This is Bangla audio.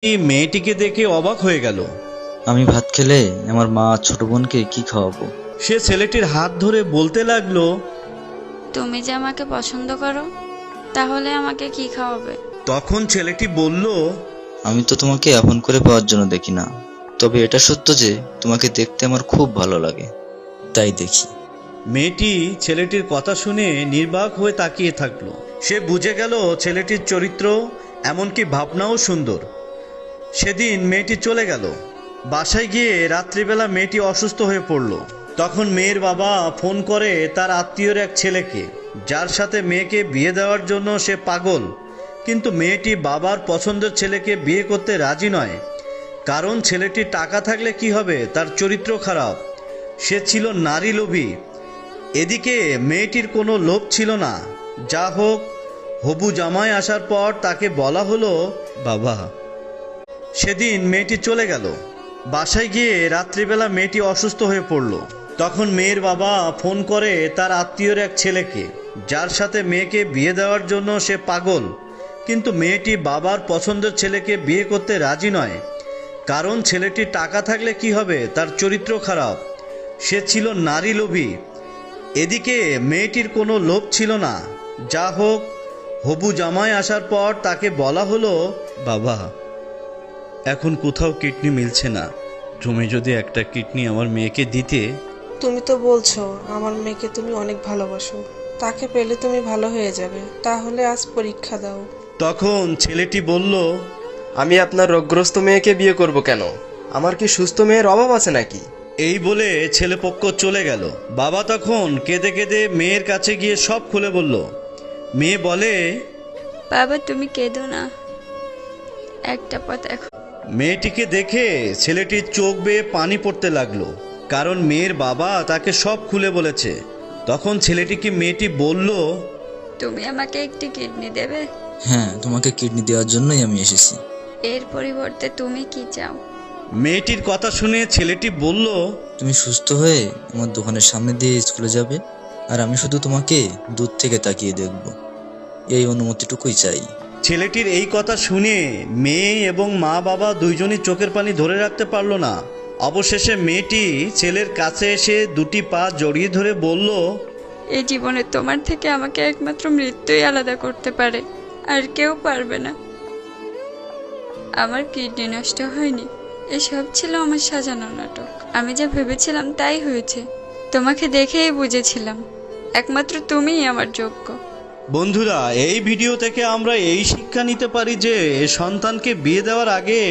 এই মেয়েটিকে দেখে অবাক হয়ে গেল। আমি ভাত খেলে আমার মা ছোট বোনকে কি খাওয়াবো? সে ছেলেটির হাত ধরে বলতে লাগলো, তুমি যে আমাকে পছন্দ করো, তাহলে আমাকে কি খাওয়াবে? তখন ছেলেটি বলল, আমি তো তোমাকে আপন করে পাওয়ার জন্য দেখি না, তবে এটা সত্য যে তোমাকে দেখতে আমার খুব ভালো লাগে, তাই দেখি। মেয়েটি ছেলেটির কথা শুনে নির্বাক হয়ে তাকিয়ে থাকলো। সে বুঝে গেল ছেলেটির চরিত্র এমনকি ভাবনাও সুন্দর। সেদিন মেয়েটি চলে গেল। বাসায় গিয়ে রাত্রিবেলা মেয়েটি অসুস্থ হয়ে পড়ল। তখন মেয়ের বাবা ফোন করে তার আত্মীয়ের এক ছেলেকে, যার সাথে মেয়েকে বিয়ে দেওয়ার জন্য সে পাগল। কিন্তু মেয়েটি বাবার পছন্দের ছেলেকে বিয়ে করতে রাজি নয়, কারণ ছেলেটির টাকা থাকলে কি হবে, তার চরিত্র খারাপ, সে ছিল নারী লোভী। এদিকে মেয়েটির কোনো লোভ ছিল না। যা হোক, হবু জামাই আসার পর তাকে বলা হলো, বাবা। সেদিন মেয়েটি চলে গেল। বাসায় গিয়ে রাত্রিবেলা মেয়েটি অসুস্থ হয়ে পড়ল। তখন মেয়ের বাবা ফোন করে তার আত্মীয়ের এক ছেলেকে, যার সাথে মেয়েকে বিয়ে দেওয়ার জন্য সে পাগল। কিন্তু মেয়েটি বাবার পছন্দের ছেলেকে বিয়ে করতে রাজি নয়, কারণ ছেলেটির টাকা থাকলে কি হবে, তার চরিত্র খারাপ, সে ছিল নারী লোভী। এদিকে মেয়েটির কোনো লোভ ছিল না। যা হোক, হবু জামাই আসার পর তাকে বলা হলো, বাবা, এখন কোথাও কিডনি মিলছে না, তুমি যদি একটা কিডনি আমার মেয়েকে দিতে। তুমি তো বলছো আমার মেয়েকে তুমি অনেক ভালোবাসো, তাকে পেলে তুমি ভালো হয়ে যাবে, তাহলে আজ পরীক্ষা দাও। তখন ছেলেটি বলল, আমি আপনার রোগগ্রস্ত মেয়েকে বিয়ে করব কেন? আমার কি সুস্থ মেয়ের অভাব আছে নাকি? এই বলে ছেলেপক্ষ চলে গেল। বাবা তখন কেঁদে কেঁদে মেয়ের কাছে গিয়ে সব খুলে বলল। মেয়ে বলে, বাবা তুমি কেঁদো না, একটা পথ দেখো। মেয়েটিকে দেখে ছেলেটির চোখ বেয়ে পানি পড়তে লাগলো, কারণ মেয়ের বাবা তাকে সব খুলে বলেছে। তখন ছেলেটিকে মেয়েটি বলল, তুমি আমাকে একটি কিডনি দেবে? হ্যাঁ, তোমাকে কিডনি দেওয়ার জন্যই আমি এসেছি। এর পরিবর্তে তুমি কি চাও? মেয়েটির কথা শুনে ছেলেটি বলল, তুমি সুস্থ হয়ে আমার দোকানের সামনে দিয়ে স্কুলে যাবে, আর আমি শুধু তোমাকে দূর থেকে তাকিয়ে দেখব, এই অনুমতিটুকুই চাই। ছেলেটির এই কথা শুনে মেয়ে এবং মা বাবা দুইজনই চোখের পানি ধরে রাখতে পারল না। অবশেষে মেয়েটি ছেলের কাছে এসে দুটি পা জড়িয়ে ধরে বলল, এই জীবনে তোমার থেকে আমাকে একমাত্র মৃত্যুই আলাদা করতে পারে, আর কেউ পারবে না। আমার কিডনি নষ্ট হয়নি, এসব ছিল আমার সাজানো নাটক। আমি যা ভেবেছিলাম তাই হয়েছে। তোমাকে দেখেই বুঝেছিলাম একমাত্র তুমিই আমার যোগ্য। বন্ধুরা, এই ভিডিও থেকে আমরা এই শিক্ষা নিতে পারি যে সন্তানকে বিয়ে দেওয়ার আগে